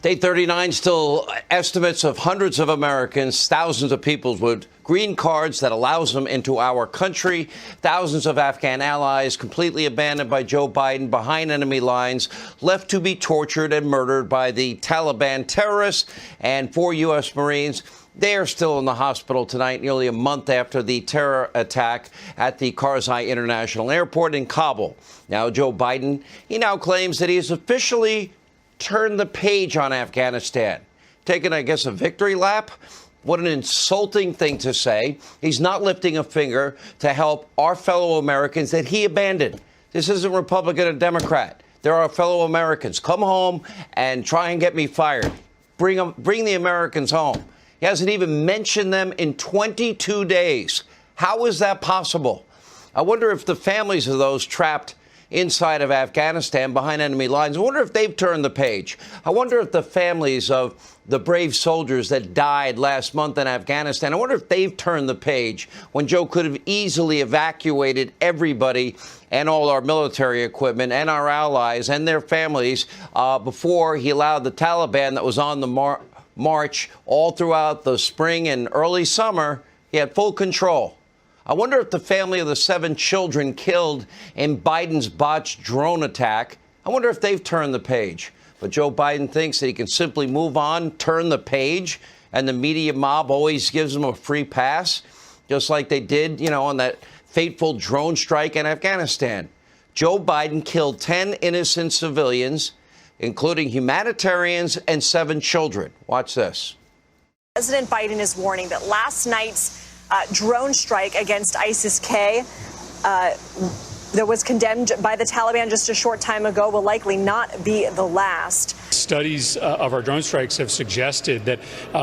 Day 39, still estimates of hundreds of Americans, thousands of people with green cards that allows them into our country. Thousands of Afghan allies completely abandoned by Joe Biden behind enemy lines, left to be tortured and murdered by the Taliban terrorists. And 4 U.S. Marines, they are still in the hospital tonight, nearly a month after the terror attack at the Karzai International Airport in Kabul. Now, Joe Biden, he now claims that he has officially turned the page on Afghanistan, taking, I guess, a victory lap. What an insulting thing to say. He's not lifting a finger to help our fellow Americans that he abandoned. This isn't Republican or Democrat. They're our fellow Americans. Come home and try and get me fired. Bring the Americans home. He hasn't even mentioned them in 22 days. How is that possible? I wonder if the families of those trapped inside of Afghanistan behind enemy lines, I wonder if they've turned the page. I wonder if the families of the brave soldiers that died last month in Afghanistan, I wonder if they've turned the page when Joe could have easily evacuated everybody and all our military equipment and our allies and their families before he allowed the Taliban that was on the march all throughout the spring and early summer. He had full control. I wonder if the family of the 7 children killed in Biden's botched drone attack, I wonder if they've turned the page. But Joe Biden thinks that he can simply move on, turn the page, and the media mob always gives him a free pass, just like they did, on that fateful drone strike in Afghanistan. Joe Biden killed 10 innocent civilians, including humanitarians and 7 children. Watch this. President Biden is warning that last night's drone strike against ISIS-K that was condemned by the Taliban just a short time ago will likely not be the last. Studies of our drone strikes have suggested that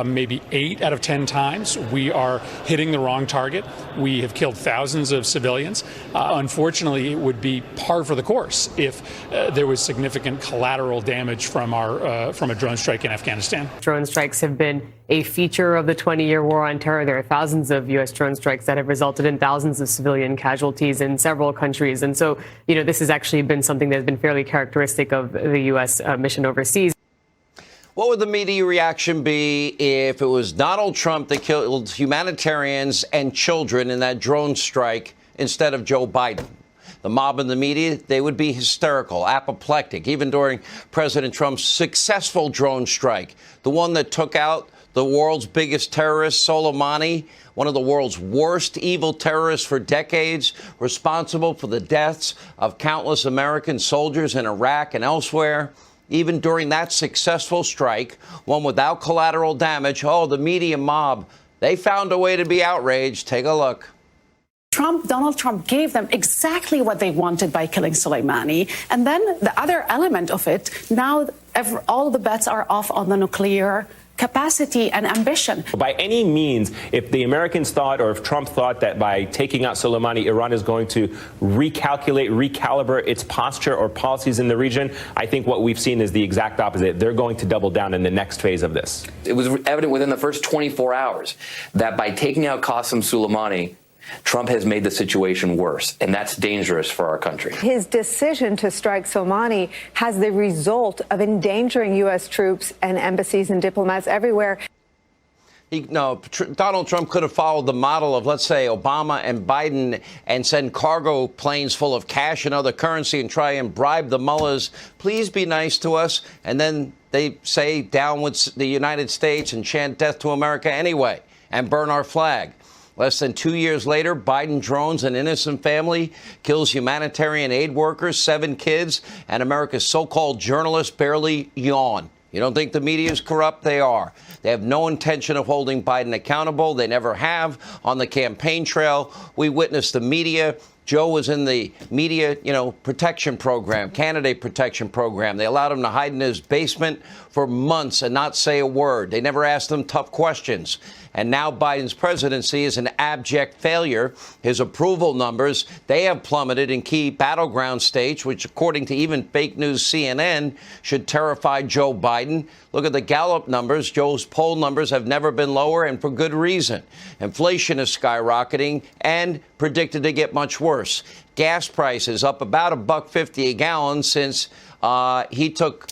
maybe 8 out of 10 times we are hitting the wrong target. We have killed thousands of civilians. Unfortunately, it would be par for the course if there was significant collateral damage from a drone strike in Afghanistan. Drone strikes have been a feature of the 20-year war on terror. There are thousands of U.S. drone strikes that have resulted in thousands of civilian casualties in several countries. And so, this has actually been something that has been fairly characteristic of the U.S. Mission overseas. What would the media reaction be if it was Donald Trump that killed humanitarians and children in that drone strike instead of Joe Biden? The mob and the media, they would be hysterical, apoplectic, even during President Trump's successful drone strike, the one that took out the world's biggest terrorist, Soleimani, one of the world's worst evil terrorists for decades, responsible for the deaths of countless American soldiers in Iraq and elsewhere. Even during that successful strike, one without collateral damage, the media mob, they found a way to be outraged. Take a look. Donald Trump gave them exactly what they wanted by killing Soleimani. And then the other element of it, now all the bets are off on the nuclear capacity and ambition. By any means, if the Americans thought, or if Trump thought that by taking out Soleimani, Iran is going to recalibrate its posture or policies in the region, I think what we've seen is the exact opposite. They're going to double down in the next phase of this. It was evident within the first 24 hours that by taking out Qasem Soleimani, Trump has made the situation worse, and that's dangerous for our country. His decision to strike Soleimani has the result of endangering U.S. troops and embassies and diplomats everywhere. Donald Trump could have followed the model of, let's say, Obama and Biden and send cargo planes full of cash and other currency and try and bribe the mullahs. Please be nice to us. And then they say down with the United States and chant death to America anyway and burn our flag. Less than 2 years later, Biden drones an innocent family, kills humanitarian aid workers, 7 kids, and America's so-called journalists barely yawn. You don't think the media is corrupt? They are. They have no intention of holding Biden accountable. They never have. On the campaign trail, we witnessed the media. Joe was in the media, protection program, candidate protection program. They allowed him to hide in his basement for months and not say a word. They never asked him tough questions. And now Biden's presidency is an abject failure. His approval numbers, they have plummeted in key battleground states, which, according to even fake news CNN, should terrify Joe Biden. Look at the Gallup numbers. Joe's poll numbers have never been lower, and for good reason. Inflation is skyrocketing and predicted to get much worse. Gas prices up about $1.50 a gallon since he took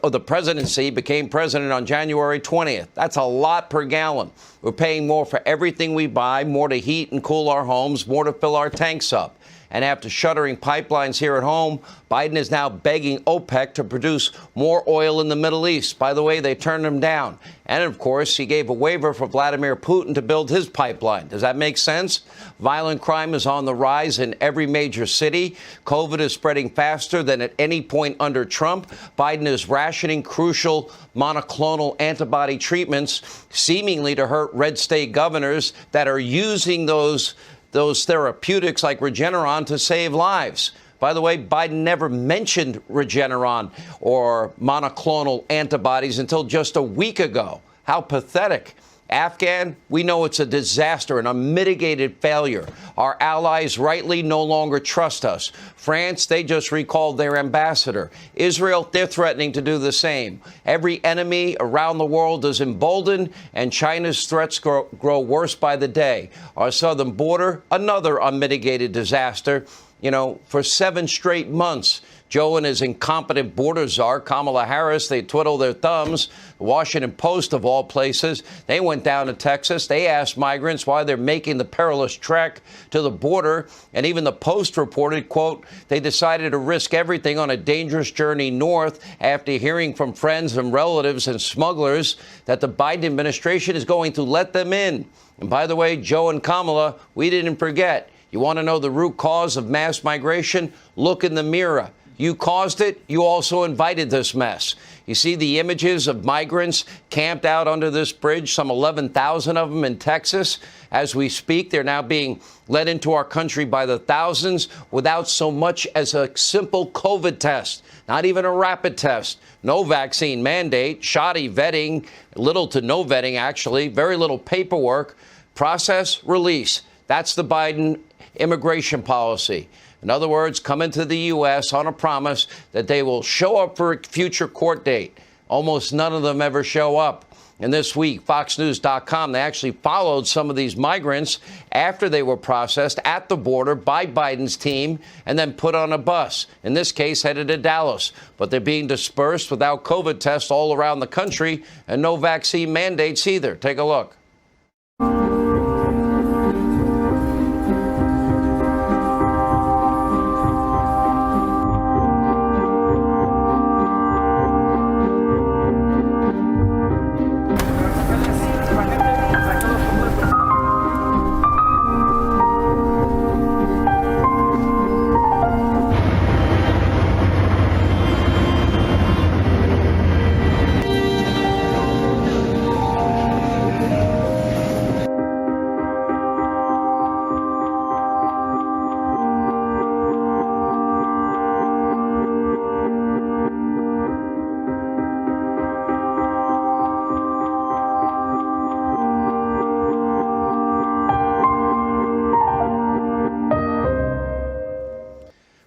of the presidency became president on January 20th. That's a lot per gallon. We're paying more for everything we buy, more to heat and cool our homes, more to fill our tanks up. And after shuttering pipelines here at home, Biden is now begging OPEC to produce more oil in the Middle East. By the way, they turned him down. And, of course, he gave a waiver for Vladimir Putin to build his pipeline. Does that make sense? Violent crime is on the rise in every major city. COVID is spreading faster than at any point under Trump. Biden is rationing crucial monoclonal antibody treatments, seemingly to hurt red state governors that are using those therapeutics like Regeneron to save lives. By the way, Biden never mentioned Regeneron or monoclonal antibodies until just a week ago. How pathetic. Afghan, we know it's a disaster and a mitigated failure. Our allies rightly no longer trust us. France, they just recalled their ambassador. Israel, they're threatening to do the same. Every enemy around the world is emboldened, and China's threats grow worse by the day. Our southern border, another unmitigated disaster. You know, for 7 straight months, Joe and his incompetent border czar, Kamala Harris, they twiddle their thumbs. The Washington Post, of all places, they went down to Texas. They asked migrants why they're making the perilous trek to the border. And even the Post reported, quote, they decided to risk everything on a dangerous journey north after hearing from friends and relatives and smugglers that the Biden administration is going to let them in. And by the way, Joe and Kamala, we didn't forget. You want to know the root cause of mass migration? Look in the mirror. You caused it. You also invited this mess. You see the images of migrants camped out under this bridge, some 11,000 of them in Texas. As we speak, they're now being let into our country by the thousands without so much as a simple COVID test, not even a rapid test. No vaccine mandate, shoddy vetting, little to no vetting, actually, very little paperwork. Process, release. That's the Biden immigration policy. In other words, come into the U.S. on a promise that they will show up for a future court date. Almost none of them ever show up. And this week, FoxNews.com, they actually followed some of these migrants after they were processed at the border by Biden's team and then put on a bus, in this case headed to Dallas. But they're being dispersed without COVID tests all around the country and no vaccine mandates either. Take a look.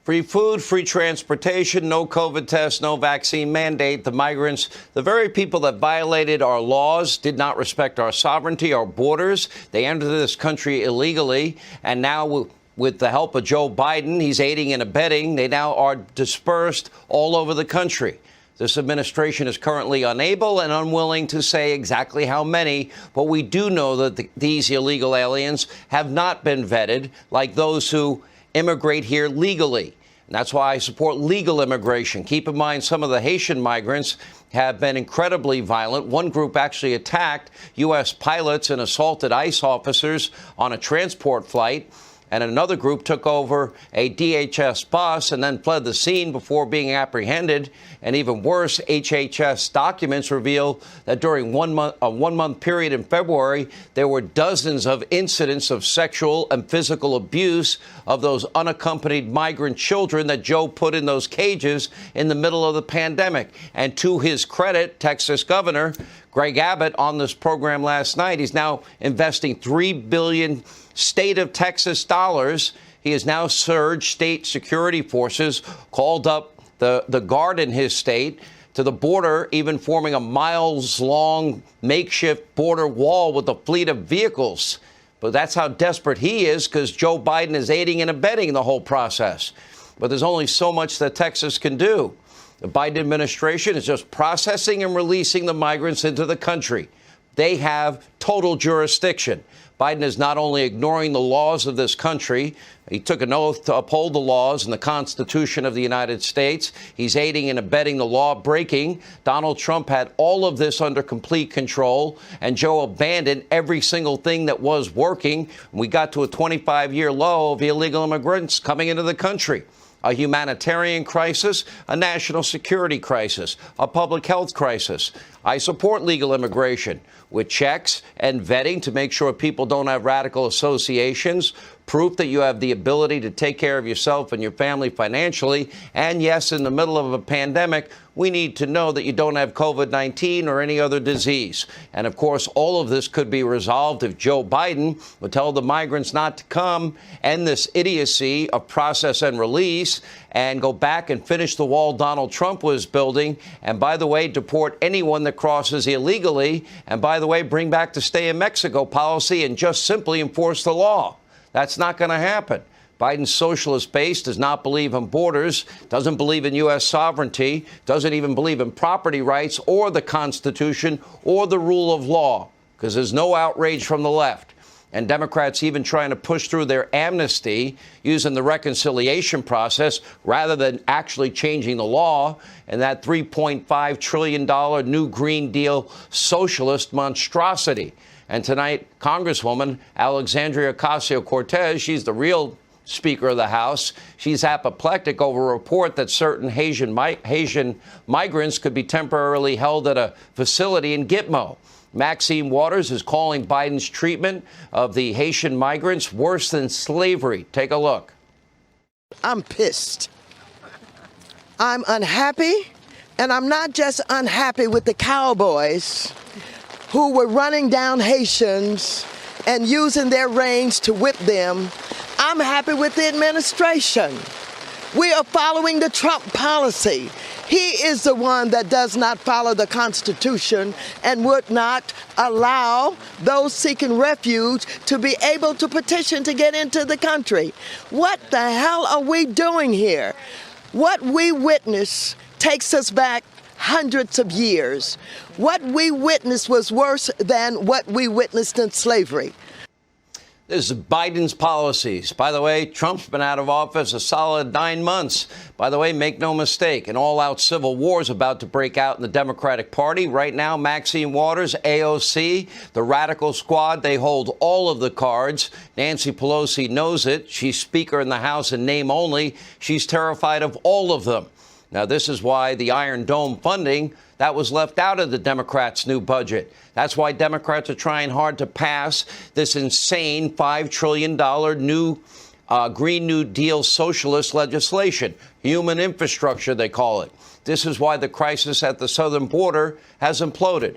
Free food, free transportation, no COVID test, no vaccine mandate. The migrants, the very people that violated our laws, did not respect our sovereignty, our borders. They entered this country illegally. And now, with the help of Joe Biden, he's aiding and abetting. They now are dispersed all over the country. This administration is currently unable and unwilling to say exactly how many, but we do know that these illegal aliens have not been vetted like those who immigrate here legally. And that's why I support legal immigration. Keep in mind, some of the Haitian migrants have been incredibly violent. One group actually attacked U.S. pilots and assaulted ICE officers on a transport flight. And another group took over a DHS bus and then fled the scene before being apprehended. And even worse, HHS documents reveal that during a one-month period in February, there were dozens of incidents of sexual and physical abuse of those unaccompanied migrant children that Joe put in those cages in the middle of the pandemic. And to his credit, Texas Governor Greg Abbott on this program last night, he's now investing $3 billion state of Texas dollars. He has now surged state security forces, called up the guard in his state to the border, even forming a miles-long makeshift border wall with a fleet of vehicles. But that's how desperate he is, because Joe Biden is aiding and abetting the whole process. But there's only so much that Texas can do. The Biden administration is just processing and releasing the migrants into the country. They have total jurisdiction. Biden is not only ignoring the laws of this country, he took an oath to uphold the laws and the Constitution of the United States. He's aiding and abetting the law breaking. Donald Trump had all of this under complete control, and Joe abandoned every single thing that was working. We got to a 25-year low of illegal immigrants coming into the country. A humanitarian crisis, a national security crisis, a public health crisis. I support legal immigration with checks and vetting to make sure people don't have radical associations, proof that you have the ability to take care of yourself and your family financially. And yes, in the middle of a pandemic, we need to know that you don't have COVID-19 or any other disease. And of course, all of this could be resolved if Joe Biden would tell the migrants not to come, end this idiocy of process and release, and go back and finish the wall Donald Trump was building. And by the way, deport anyone that crosses illegally. And by the way, bring back the stay in Mexico policy and just simply enforce the law. That's not going to happen. Biden's socialist base does not believe in borders, doesn't believe in U.S. sovereignty, doesn't even believe in property rights or the Constitution or the rule of law, because there's no outrage from the left. And Democrats even trying to push through their amnesty using the reconciliation process rather than actually changing the law, and that $3.5 trillion new Green Deal socialist monstrosity. And tonight, Congresswoman Alexandria Ocasio-Cortez, she's the real Speaker of the House. She's apoplectic over a report that certain Haitian migrants could be temporarily held at a facility in Gitmo. Maxine Waters is calling Biden's treatment of the Haitian migrants worse than slavery. Take a look. I'm pissed. I'm unhappy, and I'm not just unhappy with the cowboys who were running down Haitians and using their reins to whip them. I'm happy with the administration. We are following the Trump policy. He is the one that does not follow the Constitution and would not allow those seeking refuge to be able to petition to get into the country. What the hell are we doing here? What we witnessed takes us back hundreds of years. What we witnessed was worse than what we witnessed in slavery. This is Biden's policies. By the way, Trump's been out of office a solid 9 months. By the way, make no mistake, an all-out civil war is about to break out in the Democratic Party. Right now, Maxine Waters, AOC, the radical squad, they hold all of the cards. Nancy Pelosi knows it. She's Speaker in the House in name only. She's terrified of all of them. Now, this is why the Iron Dome funding, that was left out of the Democrats' new budget. That's why Democrats are trying hard to pass this insane $5 trillion new Green New Deal socialist legislation. Human infrastructure, they call it. This is why the crisis at the southern border has imploded.